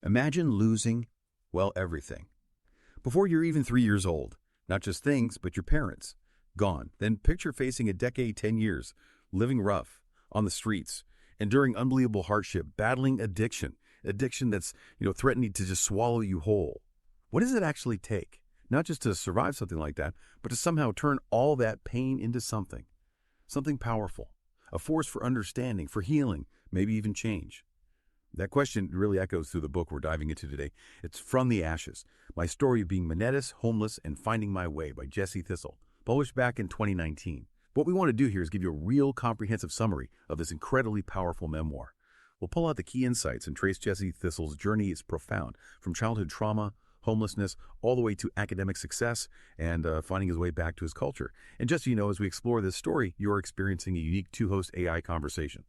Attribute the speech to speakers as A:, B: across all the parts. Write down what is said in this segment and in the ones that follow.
A: Imagine losing, well, everything. Before you're even 3 years old, not just things, but your parents. Gone. Then picture facing a decade, 10 years, living rough, on the streets, enduring unbelievable hardship, battling addiction that's, threatening to just swallow you whole. What does it actually take? Not just to survive something like that, but to somehow turn all that pain into something powerful, a force for understanding, for healing, maybe even change. That question really echoes through the book we're diving into today. It's From the Ashes, My Story of Being Métis, Homeless, and Finding My Way by Thistle, published back in 2019. What we want to do here is give you a real comprehensive summary of this incredibly powerful memoir. We'll pull out the key insights and trace Thistle's journey is profound, from childhood trauma, homelessness, all the way to academic success and finding his way back to his culture. And just so you know, as we explore this story, you're experiencing a unique two-host AI conversation.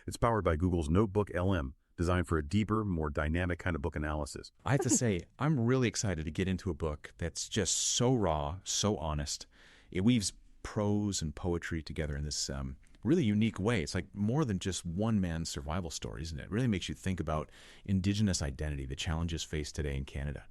A: It's powered by Google's NotebookLM, designed for a deeper, more dynamic kind of book analysis.
B: I have to say, I'm really excited to get into a book that's just so raw, so honest. It weaves prose and poetry together in this really unique way. It's like more than just one man's survival story, isn't it? It really makes you think about Indigenous identity, the challenges faced today in Canada.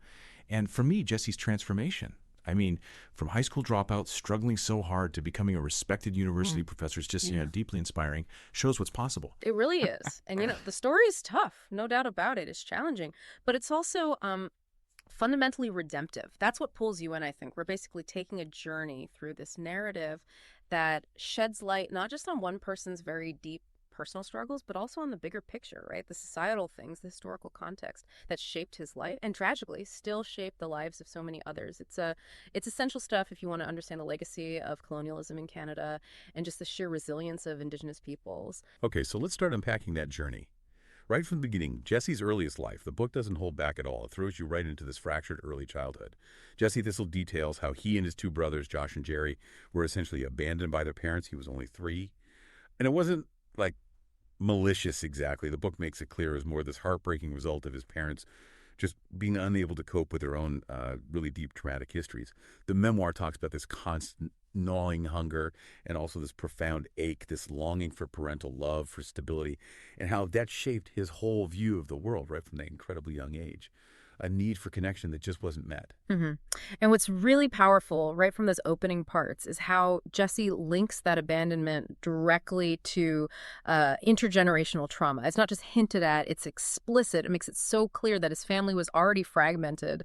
B: And for me, Jesse's transformation. I mean, from high school dropout, struggling so hard to becoming a respected university professor is just deeply inspiring, shows what's possible.
C: It really is. And, the story is tough, no doubt about it. It's challenging, but it's also fundamentally redemptive. That's what pulls you in, I think. We're basically taking a journey through this narrative that sheds light not just on one person's very deep personal struggles, but also on the bigger picture, right? The societal things, the historical context that shaped his life and tragically still shape the lives of so many others. It's essential stuff if you want to understand the legacy of colonialism in Canada and just the sheer resilience of Indigenous peoples.
A: Okay, so let's start unpacking that journey. Right from the beginning, Jesse's earliest life, the book doesn't hold back at all. It throws you right into this fractured early childhood. Jesse Thistle details how he and his two brothers, Josh and Jerry, were essentially abandoned by their parents. He was only 3. And it wasn't like malicious exactly. The book makes it clear it was more this heartbreaking result of his parents just being unable to cope with their own really deep traumatic histories. The memoir talks about this constant gnawing hunger and also this profound ache, this longing for parental love, for stability, and how that shaped his whole view of the world right from that incredibly young age. A need for connection that just wasn't met.
C: Mm-hmm. And what's really powerful right from those opening parts is how Jesse links that abandonment directly to intergenerational trauma. It's not just hinted at, it's explicit. It makes it so clear that his family was already fragmented,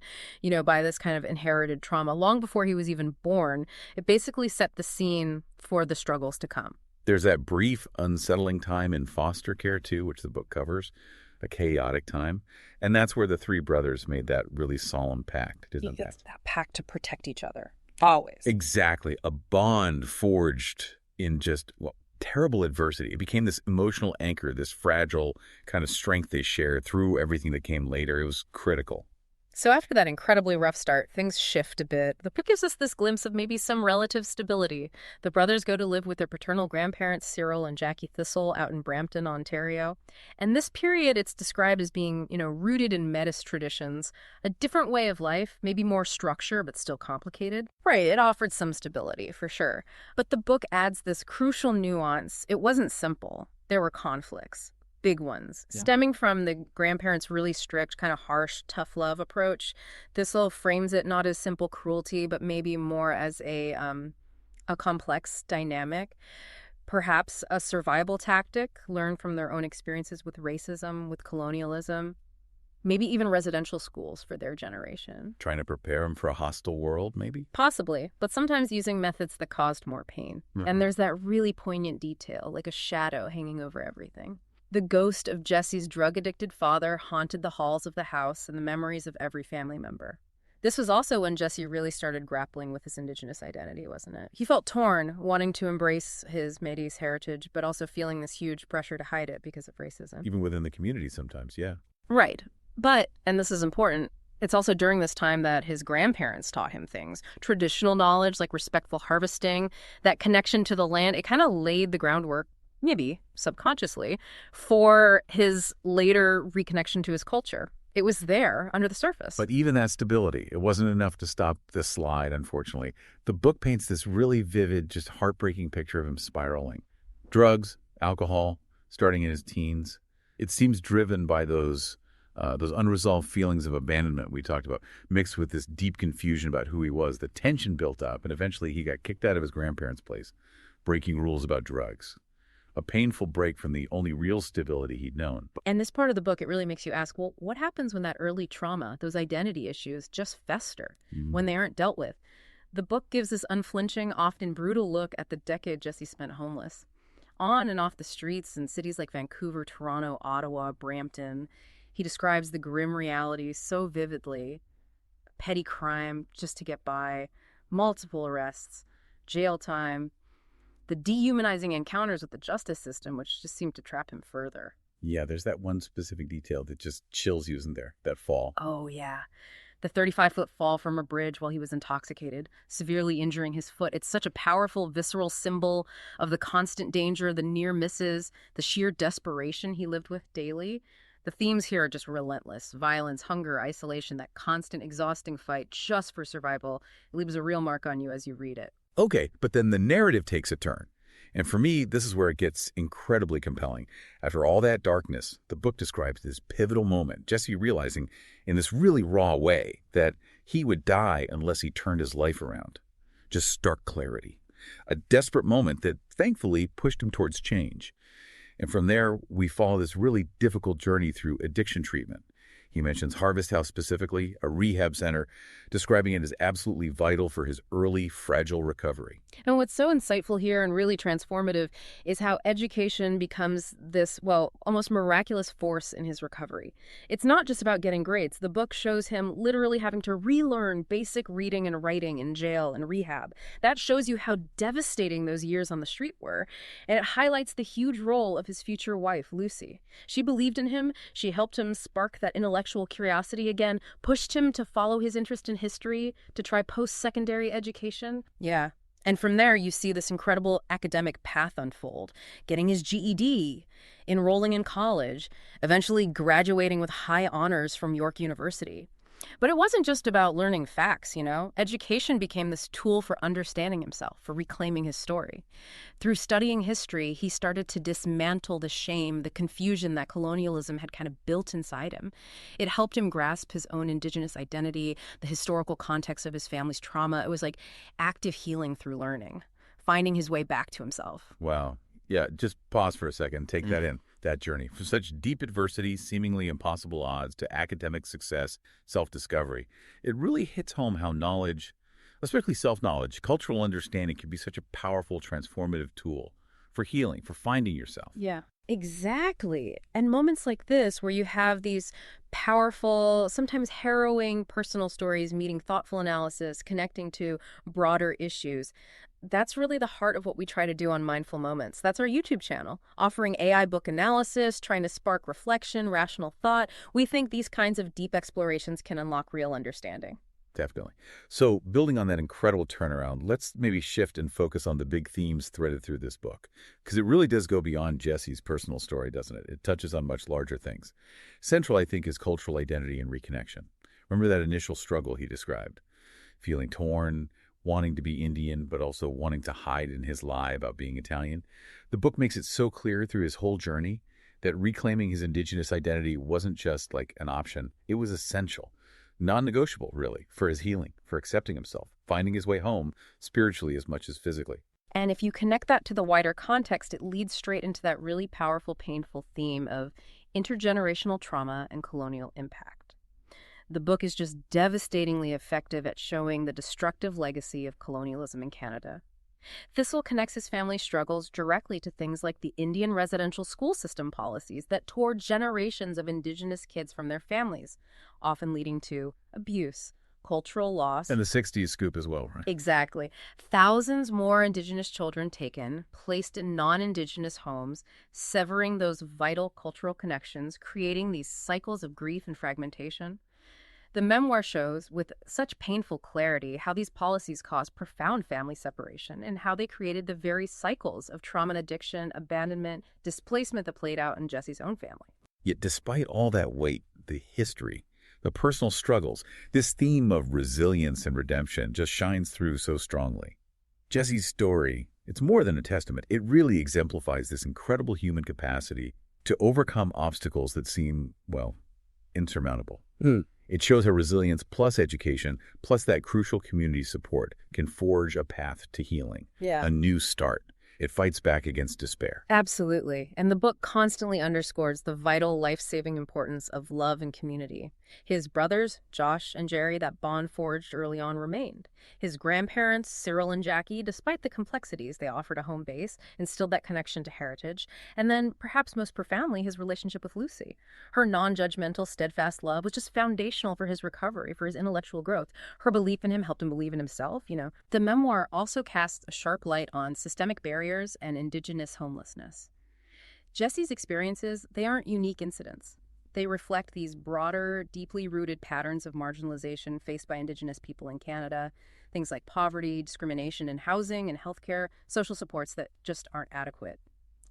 C: by this kind of inherited trauma. Long before he was even born, it basically set the scene for the struggles to come.
A: There's that brief, unsettling time in foster care, too, which the book covers. A chaotic time. And that's where the 3 brothers made that really solemn pact, didn't they?
C: That pact to protect each other. Always.
A: Exactly. A bond forged in just, terrible adversity. It became this emotional anchor, this fragile kind of strength they shared through everything that came later. It was critical.
C: So after that incredibly rough start, things shift a bit. The book gives us this glimpse of maybe some relative stability. The brothers go to live with their paternal grandparents, Cyril and Jackie Thistle, out in Brampton, Ontario. And this period, it's described as being, rooted in Métis traditions, a different way of life, maybe more structure, but still complicated. Right, it offered some stability, for sure. But the book adds this crucial nuance. It wasn't simple. There were conflicts. Big ones, stemming from the grandparents' really strict, kind of harsh, tough love approach. Thistle frames it not as simple cruelty, but maybe more as a complex dynamic. Perhaps a survival tactic learned from their own experiences with racism, with colonialism, maybe even residential schools for their generation.
A: Trying to prepare them for a hostile world, maybe?
C: Possibly, but sometimes using methods that caused more pain. Mm-hmm. And there's that really poignant detail, like a shadow hanging over everything. The ghost of Jesse's drug-addicted father haunted the halls of the house and the memories of every family member. This was also when Jesse really started grappling with his Indigenous identity, wasn't it? He felt torn, wanting to embrace his Métis heritage, but also feeling this huge pressure to hide it because of racism.
A: Even within the community sometimes, yeah.
C: Right. But, and this is important, it's also during this time that his grandparents taught him things. Traditional knowledge like respectful harvesting, that connection to the land, it kind of laid the groundwork, maybe subconsciously, for his later reconnection to his culture. It was there under the surface.
A: But even that stability, it wasn't enough to stop this slide, unfortunately. The book paints this really vivid, just heartbreaking picture of him spiraling. Drugs, alcohol, starting in his teens. It seems driven by those Those unresolved feelings of abandonment we talked about, mixed with this deep confusion about who he was, the tension built up, and eventually he got kicked out of his grandparents' place, breaking rules about drugs. A painful break from the only real stability he'd known.
C: And this part of the book, it really makes you ask, well, what happens when that early trauma, those identity issues, just fester, when they aren't dealt with? The book gives this unflinching, often brutal look at the decade Jesse spent homeless. On and off the streets in cities like Vancouver, Toronto, Ottawa, Brampton, he describes the grim reality so vividly. Petty crime just to get by, multiple arrests, jail time, the dehumanizing encounters with the justice system, which just seemed to trap him further.
A: Yeah, there's that one specific detail that just chills you, isn't there? That fall.
C: Oh, yeah. The 35-foot fall from a bridge while he was intoxicated, severely injuring his foot. It's such a powerful, visceral symbol of the constant danger, the near misses, the sheer desperation he lived with daily. The themes here are just relentless. Violence, hunger, isolation, that constant, exhausting fight just for survival. It leaves a real mark on you as you read it.
A: Okay, but then the narrative takes a turn. And for me, this is where it gets incredibly compelling. After all that darkness, the book describes this pivotal moment, Jesse realizing in this really raw way that he would die unless he turned his life around. Just stark clarity. A desperate moment that thankfully pushed him towards change. And from there, we follow this really difficult journey through addiction treatment. He mentions Harvest House specifically, a rehab center, describing it as absolutely vital for his early, fragile recovery.
C: And what's so insightful here and really transformative is how education becomes this, well, almost miraculous force in his recovery. It's not just about getting grades. The book shows him literally having to relearn basic reading and writing in jail and rehab. That shows you how devastating those years on the street were. And it highlights the huge role of his future wife, Lucy. She believed in him. She helped him spark that intellectual curiosity again, pushed him to follow his interest in history, to try post-secondary education. Yeah. And from there, you see this incredible academic path unfold, getting his GED, enrolling in college, eventually graduating with high honors from York University. But it wasn't just about learning facts, you know? Education became this tool for understanding himself, for reclaiming his story. Through studying history, he started to dismantle the shame, the confusion that colonialism had kind of built inside him. It helped him grasp his own Indigenous identity, the historical context of his family's trauma. It was like active healing through learning, finding his way back to himself.
A: Wow. Yeah, just pause for a second. Take that in, that journey. From such deep adversity, seemingly impossible odds, to academic success, self-discovery. It really hits home how knowledge, especially self-knowledge, cultural understanding can be such a powerful, transformative tool for healing, for finding yourself.
C: Yeah, exactly. And moments like this, where you have these powerful, sometimes harrowing personal stories meeting thoughtful analysis, connecting to broader issues, that's really the heart of what we try to do on Mindful Moments. That's our YouTube channel, offering AI book analysis, trying to spark reflection, rational thought. We think these kinds of deep explorations can unlock real understanding.
A: Definitely. So building on that incredible turnaround, let's maybe shift and focus on the big themes threaded through this book, because it really does go beyond Jesse's personal story, doesn't it? It touches on much larger things. Central, I think, is cultural identity and reconnection. Remember that initial struggle he described? Feeling torn, wanting to be Indian, but also wanting to hide in his lie about being Italian. The book makes it so clear through his whole journey that reclaiming his Indigenous identity wasn't just like an option. It was essential, non-negotiable, really, for his healing, for accepting himself, finding his way home spiritually as much as physically.
C: And if you connect that to the wider context, it leads straight into that really powerful, painful theme of intergenerational trauma and colonial impact. The book is just devastatingly effective at showing the destructive legacy of colonialism in Canada. Thistle connects his family's struggles directly to things like the Indian residential school system policies that tore generations of Indigenous kids from their families, often leading to abuse, cultural loss.
A: And the 60s scoop as well, right?
C: Exactly. Thousands more Indigenous children taken, placed in non-Indigenous homes, severing those vital cultural connections, creating these cycles of grief and fragmentation. The memoir shows with such painful clarity how these policies caused profound family separation and how they created the very cycles of trauma and addiction, abandonment, displacement that played out in Jesse's own family.
A: Yet despite all that weight, the history, the personal struggles, this theme of resilience and redemption just shines through so strongly. Jesse's story, it's more than a testament. It really exemplifies this incredible human capacity to overcome obstacles that seem, well, insurmountable. It shows how resilience plus education, plus that crucial community support, can forge a path to healing, a new start. It fights back against despair.
C: Absolutely. And the book constantly underscores the vital, life-saving importance of love and community. His brothers, Josh and Jerry, that bond forged early on remained. His grandparents, Cyril and Jackie, despite the complexities they offered a home base, instilled that connection to heritage. And then, perhaps most profoundly, his relationship with Lucy. Her non-judgmental, steadfast love was just foundational for his recovery, for his intellectual growth. Her belief in him helped him believe in himself, The memoir also casts a sharp light on systemic barriers and Indigenous homelessness. Jesse's experiences, they aren't unique incidents. They reflect these broader, deeply rooted patterns of marginalization faced by Indigenous people in Canada, things like poverty, discrimination in housing and healthcare, social supports that just aren't adequate,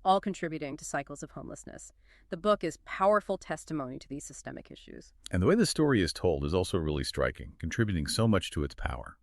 C: all contributing to cycles of homelessness. The book is powerful testimony to these systemic issues.
A: And the way the story is told is also really striking, contributing so much to its power.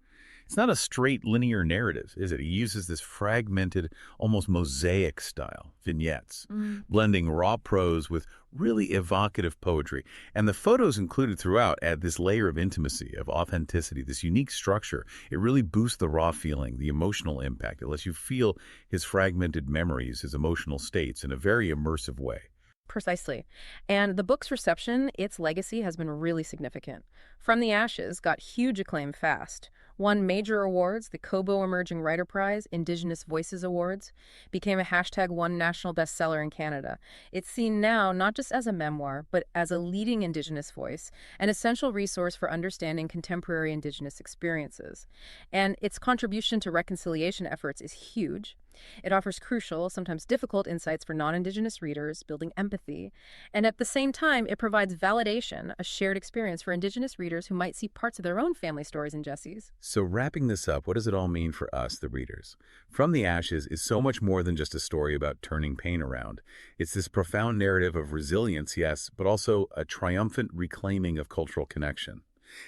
A: It's not a straight linear narrative, is it? He uses this fragmented, almost mosaic style, vignettes, blending raw prose with really evocative poetry. And the photos included throughout add this layer of intimacy, of authenticity, this unique structure. It really boosts the raw feeling, the emotional impact. It lets you feel his fragmented memories, his emotional states in a very immersive way.
C: Precisely. And the book's reception, its legacy, has been really significant. From the Ashes got huge acclaim fast. Won major awards, the Kobo Emerging Writer Prize, Indigenous Voices Awards, became a #1 national bestseller in Canada. It's seen now not just as a memoir, but as a leading Indigenous voice, an essential resource for understanding contemporary Indigenous experiences. And its contribution to reconciliation efforts is huge. It offers crucial, sometimes difficult insights for non-Indigenous readers, building empathy. And at the same time, it provides validation, a shared experience for Indigenous readers who might see parts of their own family stories in Jesse's.
A: So wrapping this up, what does it all mean for us, the readers? From the Ashes is so much more than just a story about turning pain around. It's this profound narrative of resilience, yes, but also a triumphant reclaiming of cultural connection.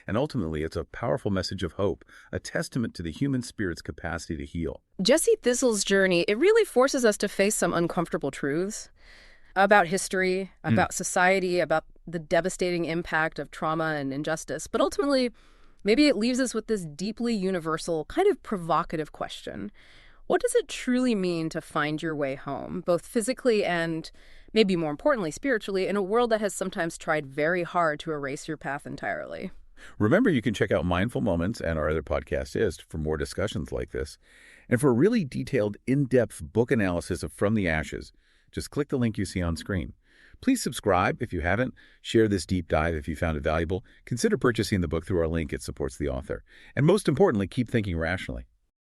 A: And ultimately, it's a powerful message of hope, a testament to the human spirit's capacity to heal.
C: Jesse Thistle's journey, it really forces us to face some uncomfortable truths about history, about society, about the devastating impact of trauma and injustice. But ultimately, maybe it leaves us with this deeply universal, kind of provocative question. What does it truly mean to find your way home, both physically and, maybe more importantly, spiritually, in a world that has sometimes tried very hard to erase your path entirely?
A: Remember, you can check out Mindful Moments and our other podcast Ist for more discussions like this. And for a really detailed, in-depth book analysis of From the Ashes, just click the link you see on screen. Please subscribe if you haven't. Share this deep dive if you found it valuable. Consider purchasing the book through our link. It supports the author. And most importantly, keep thinking rationally.